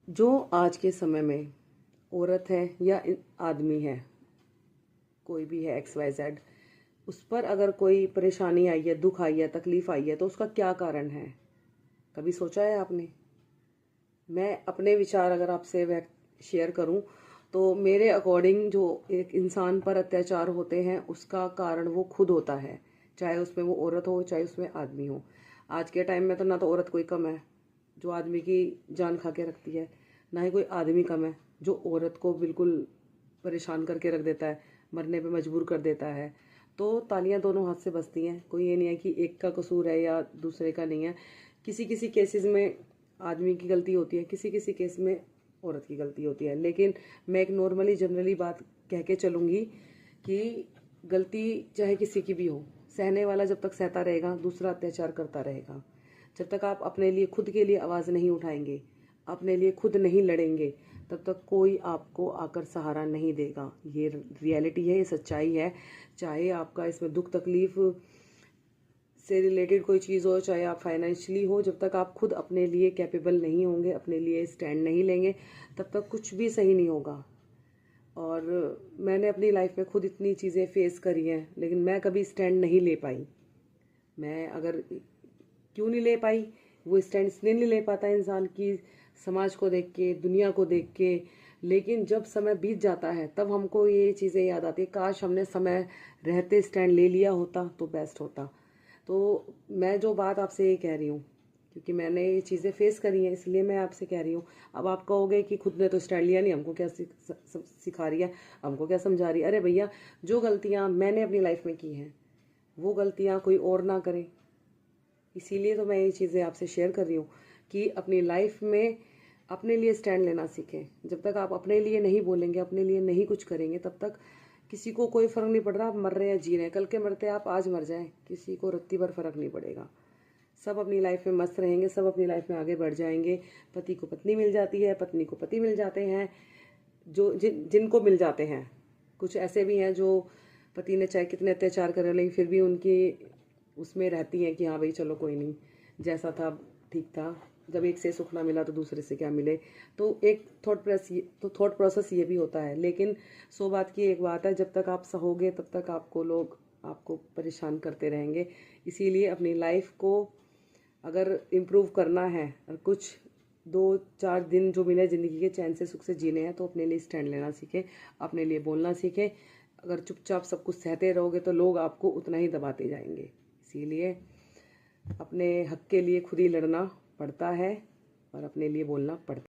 जो आज के समय में औरत है या आदमी है, कोई भी है, एक्स वाई जेड, उस पर अगर कोई परेशानी आई है, दुख आई है, तकलीफ आई है, तो उसका क्या कारण है? कभी सोचा है आपने? मैं अपने विचार अगर आपसे शेयर करूं तो मेरे अकॉर्डिंग जो एक इंसान पर अत्याचार होते हैं उसका कारण वो खुद होता है, चाहे उसमें वो औरत हो चाहे उसमें आदमी हो। आज के टाइम में तो ना तो औरत कोई कम है जो आदमी की जान खा के रखती है, ना ही कोई आदमी कम है जो औरत को बिल्कुल परेशान करके रख देता है, मरने पे मजबूर कर देता है। तो तालियां दोनों हाथ से बजती हैं। कोई ये नहीं है कि एक का कसूर है या दूसरे का नहीं है। किसी किसी केसेस में आदमी की गलती होती है, किसी किसी केस में औरत की गलती होती है। लेकिन मैं एक नॉर्मली जनरली बात कह के चलूँगी कि गलती चाहे किसी की भी हो, सहने वाला जब तक सहता रहेगा दूसरा अत्याचार करता रहेगा। जब तक आप अपने लिए खुद के लिए आवाज़ नहीं उठाएंगे, अपने लिए खुद नहीं लड़ेंगे, तब तक कोई आपको आकर सहारा नहीं देगा। ये रियलिटी है, ये सच्चाई है। चाहे आपका इसमें दुख तकलीफ से रिलेटेड कोई चीज़ हो, चाहे आप फाइनेंशियली हो, जब तक आप खुद अपने लिए कैपेबल नहीं होंगे, अपने लिए स्टैंड नहीं लेंगे, तब तक कुछ भी सही नहीं होगा। और मैंने अपनी लाइफ में खुद इतनी चीज़ें फेस करी हैं, लेकिन मैं कभी स्टैंड नहीं ले पाई। मैं अगर क्यों नहीं ले पाई, वो स्टैंड इसलिए नहीं ले पाता इंसान की समाज को देख के, दुनिया को देख के। लेकिन जब समय बीत जाता है तब हमको ये चीज़ें याद आती है, काश हमने समय रहते स्टैंड ले लिया होता तो बेस्ट होता। तो मैं जो बात आपसे ये कह रही हूँ, क्योंकि मैंने ये चीज़ें फेस करी हैं इसलिए मैं आपसे कह रही हूँ। अब आप कहोगे कि खुद ने तो स्टैंड लिया नहीं, हमको क्या सिखा रही है, हमको क्या समझा रही है। अरे भैया, जो गलतियाँ मैंने अपनी लाइफ में की हैं वो गलतियाँ कोई और ना करे। इसीलिए तो मैं ये चीज़ें आपसे शेयर कर रही हूँ कि अपनी लाइफ में अपने लिए स्टैंड लेना सीखें। जब तक आप अपने लिए नहीं बोलेंगे, अपने लिए नहीं कुछ करेंगे, तब तक किसी को कोई फ़र्क नहीं पड़ रहा आप मर रहे हैं जी रहे हैं। कल के मरते आप आज मर जाएं, किसी को रत्ती भर फ़र्क नहीं पड़ेगा। सब अपनी लाइफ में मस्त रहेंगे, सब अपनी लाइफ में आगे बढ़ जाएंगे। पति को पत्नी मिल जाती है, पत्नी को पति मिल जाते हैं, जो जिनको मिल जाते हैं। कुछ ऐसे भी हैं जो पति ने चाहे कितने अत्याचार करे लेकिन फिर भी उनकी उसमें रहती हैं कि हाँ भाई चलो कोई नहीं, जैसा था ठीक था, जब एक से सुख ना मिला तो दूसरे से क्या मिले। तो एक थॉट प्रोसेस ये भी होता है। लेकिन 100 बात की एक बात है, जब तक आप सहोगे तब तक आपको लोग आपको परेशान करते रहेंगे। इसीलिए अपनी लाइफ को अगर इम्प्रूव करना है और कुछ 2-4 दिन जो मिले ज़िंदगी के चैन से सुख से जीने हैं, तो अपने लिए स्टैंड लेना सीखें, अपने लिए बोलना सीखें। अगर चुपचाप सब कुछ सहते रहोगे तो लोग आपको उतना ही दबाते जाएंगे। इसीलिए अपने हक के लिए खुद ही लड़ना पड़ता है और अपने लिए बोलना पड़ता है।